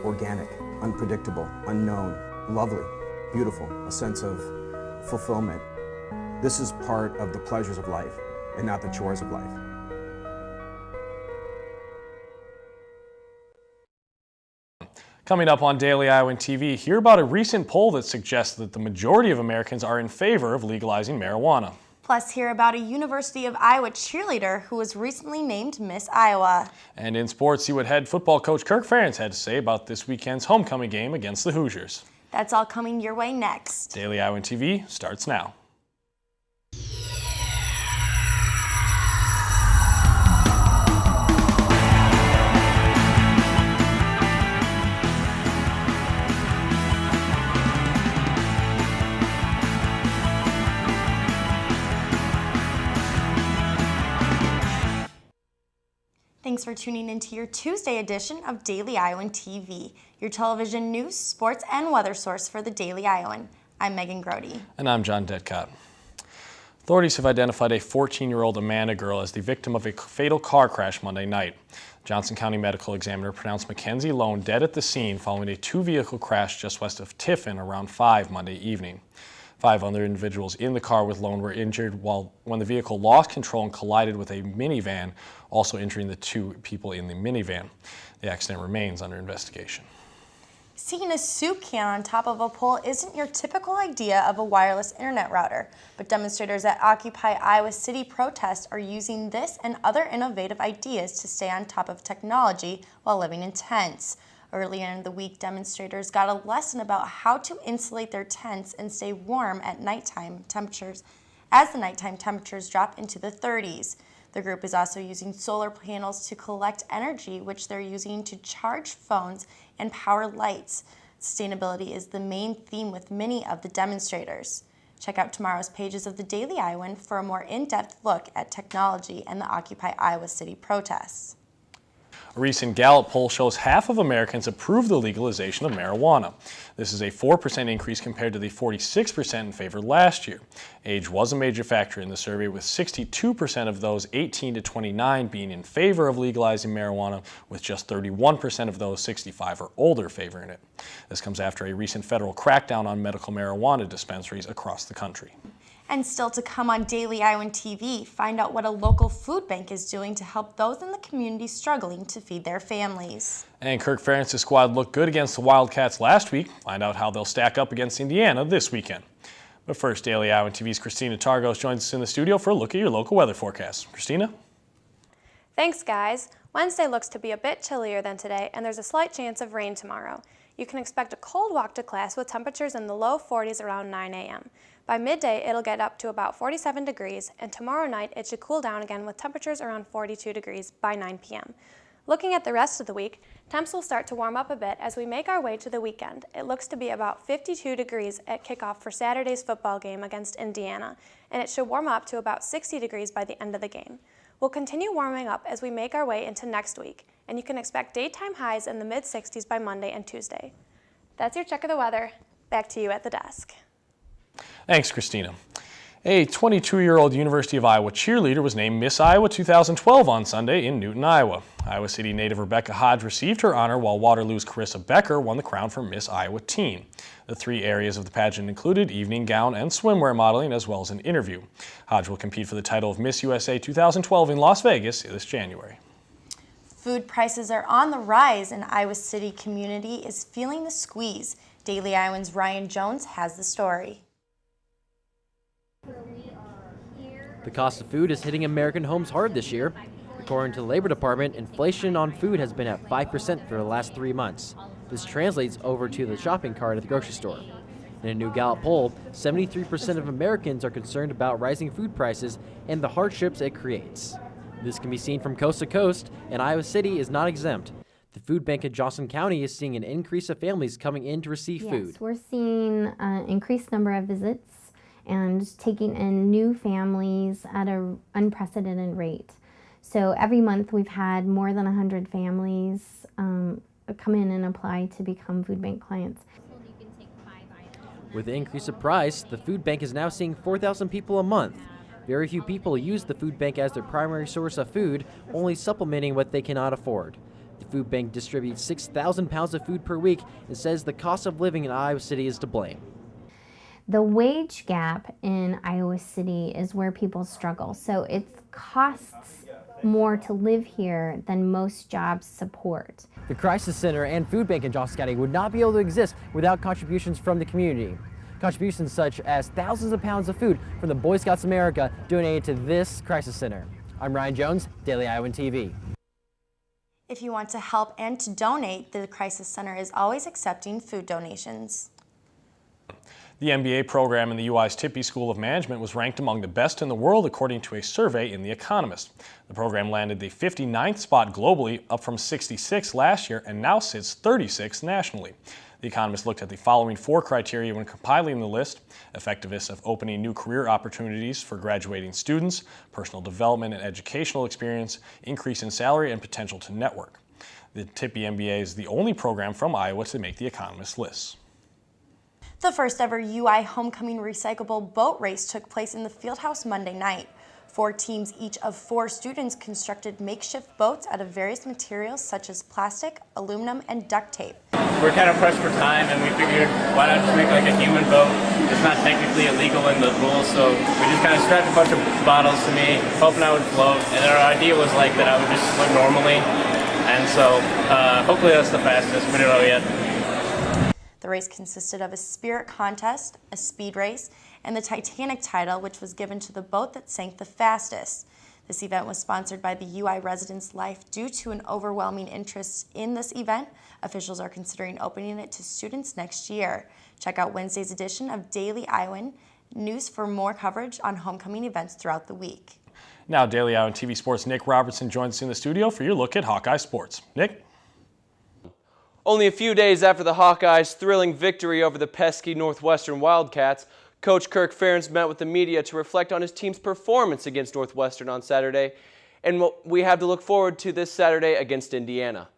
organic, unpredictable, unknown, lovely, beautiful, a sense of fulfillment. This is part of the pleasures of life and not the chores of life. Coming up on Daily Iowan TV, hear about a recent poll that suggests that the majority of Americans are in favor of legalizing marijuana. Plus, hear about a University of Iowa cheerleader who was recently named Miss Iowa. And in sports, see what head football coach Kirk Ferentz had to say about this weekend's homecoming game against the Hoosiers. That's all coming your way next. Daily Iowan TV starts now. Thanks for tuning into your Tuesday edition of Daily Iowan TV, your television news, sports, and weather source for the Daily Iowan. I'm Megan Grody. And I'm John Doetkott. Authorities have identified a 14-year-old Amanda girl as the victim of a fatal car crash Monday night. Johnson County Medical Examiner pronounced Mackenzie Lone dead at the scene following a two-vehicle crash just west of Tiffin around 5 Monday evening. 5 other individuals in the car with Lone were injured when the vehicle lost control and collided with a minivan, also injuring the 2 people in the minivan. The accident remains under investigation. Seeing a soup can on top of a pole isn't your typical idea of a wireless internet router, but demonstrators at Occupy Iowa City protest are using this and other innovative ideas to stay on top of technology while living in tents. Earlier in the week, demonstrators got a lesson about how to insulate their tents and stay warm at nighttime temperatures as the nighttime temperatures drop into the 30s. The group is also using solar panels to collect energy, which they're using to charge phones and power lights. Sustainability is the main theme with many of the demonstrators. Check out tomorrow's pages of the Daily Iowan for a more in-depth look at technology and the Occupy Iowa City protests. A recent Gallup poll shows half of Americans approve the legalization of marijuana. This is a 4% increase compared to the 46% in favor last year. Age was a major factor in the survey, with 62% of those 18 to 29 being in favor of legalizing marijuana, with just 31% of those 65 or older favoring it. This comes after a recent federal crackdown on medical marijuana dispensaries across the country. And still to come on Daily Iowan TV, find out what a local food bank is doing to help those in the community struggling to feed their families. And Kirk Ferentz's squad looked good against the Wildcats last week. Find out how they'll stack up against Indiana this weekend. But first, Daily Iowan TV's Christina Targosz joins us in the studio for a look at your local weather forecast. Christina? Thanks, guys. Wednesday looks to be a bit chillier than today, and there's a slight chance of rain tomorrow. You can expect a cold walk to class with temperatures in the low 40s around 9 a.m. By midday, it'll get up to about 47 degrees, and tomorrow night it should cool down again with temperatures around 42 degrees by 9 p.m. Looking at the rest of the week, temps will start to warm up a bit as we make our way to the weekend. It looks to be about 52 degrees at kickoff for Saturday's football game against Indiana, and it should warm up to about 60 degrees by the end of the game. We'll continue warming up as we make our way into next week, and you can expect daytime highs in the mid-60s by Monday and Tuesday. That's your check of the weather. Back to you at the desk. Thanks, Christina. A 22-year-old University of Iowa cheerleader was named Miss Iowa 2012 on Sunday in Newton, Iowa. Iowa City native Micah Hyde received her honor, while Waterloo's Carissa Becker won the crown for Miss Iowa Teen. The 3 areas of the pageant included evening gown and swimwear modeling, as well as an interview. Hodge will compete for the title of Miss USA 2012 in Las Vegas this January. Food prices are on the rise, and Iowa City community is feeling the squeeze. Daily Iowan's Ryan Jones has the story. The cost of food is hitting American homes hard this year. According to the Labor Department, inflation on food has been at 5% for the last 3 months. This translates over to the shopping cart at the grocery store. In a new Gallup poll, 73% of Americans are concerned about rising food prices and the hardships it creates. This can be seen from coast to coast, and Iowa City is not exempt. The food bank in Johnson County is seeing an increase of families coming in to receive food. Yes, we're seeing an increased number of visits and taking in new families at an unprecedented rate. So every month we've had more than 100 families come in and apply to become food bank clients. With the increase of price, the food bank is now seeing 4,000 people a month. Very few people use the food bank as their primary source of food, only supplementing what they cannot afford. The food bank distributes 6,000 pounds of food per week and says the cost of living in Iowa City is to blame. The wage gap in Iowa City is where people struggle. So it costs more to live here than most jobs support. The Crisis Center and food bank in Johnson County would not be able to exist without contributions from the community. Contributions such as thousands of pounds of food from the Boy Scouts of America donated to this Crisis Center. I'm Ryan Jones, Daily Iowan TV. If you want to help and to donate, the Crisis Center is always accepting food donations. The MBA program in the UI's Tippie School of Management was ranked among the best in the world according to a survey in The Economist. The program landed the 59th spot globally, up from 66 last year, and now sits 36th nationally. The Economist looked at the following 4 criteria when compiling the list: effectiveness of opening new career opportunities for graduating students, personal development and educational experience, increase in salary, and potential to network. The Tippie MBA is the only program from Iowa to make The Economist list. The first ever UI Homecoming Recyclable boat race took place in the Fieldhouse Monday night. 4 teams, each of 4 students, constructed makeshift boats out of various materials such as plastic, aluminum, and duct tape. We're kind of pressed for time, and we figured why not just make like a human boat. It's not technically illegal in the rules, so we just kind of strapped a bunch of bottles to me, hoping I would float. And our idea was like that I would just swim normally, and so hopefully that's the fastest. We don't know yet. The race consisted of a spirit contest, a speed race, and the Titanic title, which was given to the boat that sank the fastest. This event was sponsored by the UI Residence Life. Due to an overwhelming interest in this event, officials are considering opening it to students next year. Check out Wednesday's edition of Daily Iowan News for more coverage on homecoming events throughout the week. Now, Daily Iowan TV Sports' Nick Robertson joins us in the studio for your look at Hawkeye sports. Nick? Only a few days after the Hawkeyes' thrilling victory over the pesky Northwestern Wildcats, Coach Kirk Ferentz met with the media to reflect on his team's performance against Northwestern on Saturday and what we have to look forward to this Saturday against Indiana.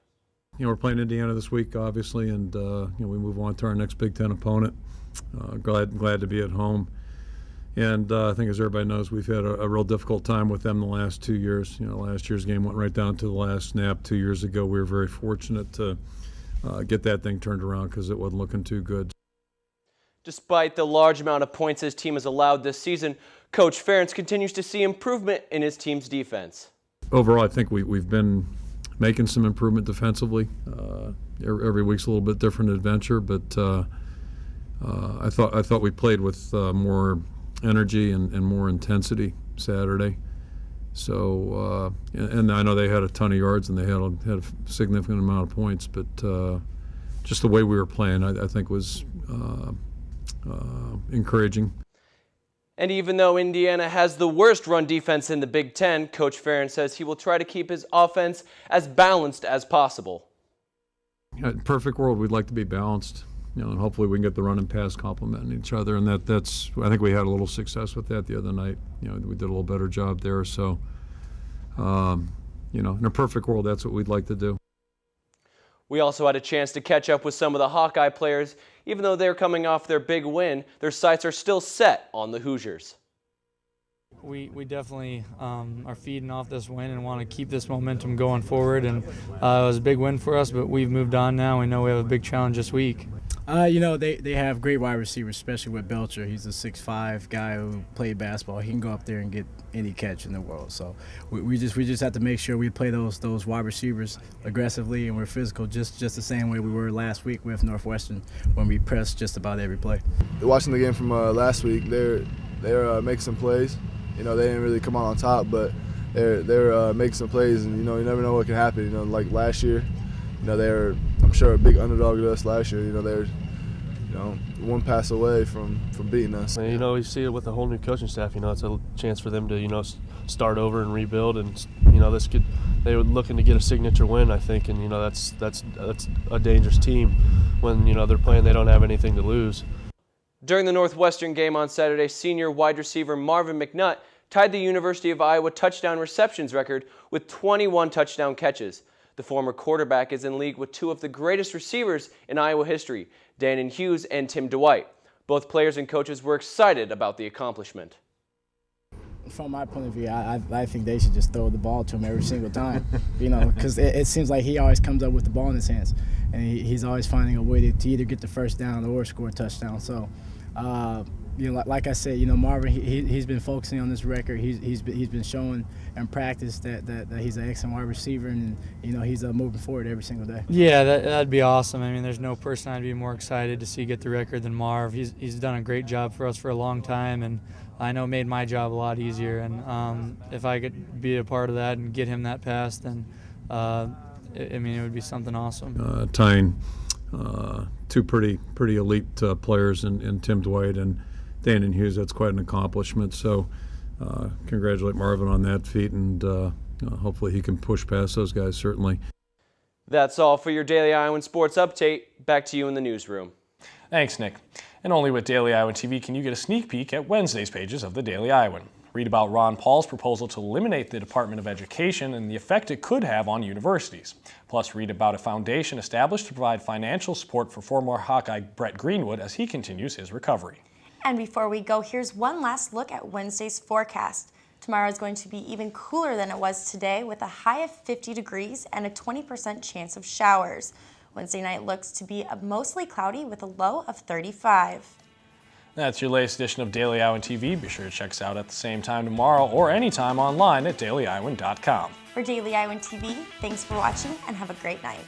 We're playing Indiana this week, obviously, and we move on to our next Big Ten opponent. Glad to be at home. And I think, as everybody knows, we've had a real difficult time with them the last 2 years. Last year's game went right down to the last snap. 2 years ago, we were very fortunate to get that thing turned around because it wasn't looking too good. Despite the large amount of points his team has allowed this season, Coach Ferentz continues to see improvement in his team's defense. Overall, I think we've been making some improvement defensively. Every week's a little bit different adventure, but I thought we played with more energy and more intensity Saturday. So, and I know they had a ton of yards and they had a significant amount of points, but just the way we were playing, I think was encouraging. And even though Indiana has the worst run defense in the Big Ten, Coach Ferentz says he will try to keep his offense as balanced as possible. In a perfect world, we'd like to be balanced, and hopefully we can get the run and pass complementing each other. And that's I think we had a little success with that the other night. We did a little better job there. So, in a perfect world, that's what we'd like to do. We also had a chance to catch up with some of the Hawkeye players. Even though they're coming off their big win, their sights are still set on the Hoosiers. We definitely are feeding off this win and want to keep this momentum going forward. And it was a big win for us, but we've moved on now. We know we have a big challenge this week. They have great wide receivers, especially with Belcher. He's a 6'5" guy who played basketball. He can go up there and get any catch in the world. So we just have to make sure we play those wide receivers aggressively and we're physical, just the same way we were last week with Northwestern when we pressed just about every play. Watching the game from last week, they're making some plays. They didn't really come out on top, but they're making some plays, and you never know what can happen. Like last year, they're, I'm sure, a big underdog to us last year. They're one pass away from beating us. You see it with the whole new coaching staff. It's a chance for them to start over and rebuild, and they were looking to get a signature win, I think, and that's a dangerous team when they're playing. They don't have anything to lose. During the Northwestern game on Saturday, senior wide receiver Marvin McNutt tied the University of Iowa touchdown receptions record with 21 touchdown catches. The former quarterback is in league with 2 of the greatest receivers in Iowa history, Danon Hughes and Tim Dwight. Both players and coaches were excited about the accomplishment. From my point of view, I think they should just throw the ball to him every single time, you know, because it seems like he always comes up with the ball in his hands, and he's always finding a way to either get the first down or score a touchdown. So, you know, like I said, you know, Marvin, he's been focusing on this record. He's been showing in practice that he's an excellent wide receiver, and you know, he's moving forward every single day. Yeah, that'd be awesome. I mean, there's no person I'd be more excited to see get the record than Marv. He's done a great job for us for a long time, and I know made my job a lot easier. And if I could be a part of that and get him that pass, then I mean, it would be something awesome. Tying two pretty elite players in Tim Dwight and Daniel Hughes, that's quite an accomplishment. So congratulate Marvin on that feat, and hopefully he can push past those guys, certainly. That's all for your Daily Iowan Sports Update. Back to you in the newsroom. Thanks, Nick. And only with Daily Iowan TV can you get a sneak peek at Wednesday's pages of the Daily Iowan. Read about Ron Paul's proposal to eliminate the Department of Education and the effect it could have on universities. Plus, read about a foundation established to provide financial support for former Hawkeye Brett Greenwood as he continues his recovery. And before we go, here's one last look at Wednesday's forecast. Tomorrow is going to be even cooler than it was today, with a high of 50 degrees and a 20% chance of showers. Wednesday night looks to be mostly cloudy with a low of 35. That's your latest edition of Daily Iowan TV. Be sure to check us out at the same time tomorrow or anytime online at dailyiowan.com. For Daily Iowan TV, thanks for watching and have a great night.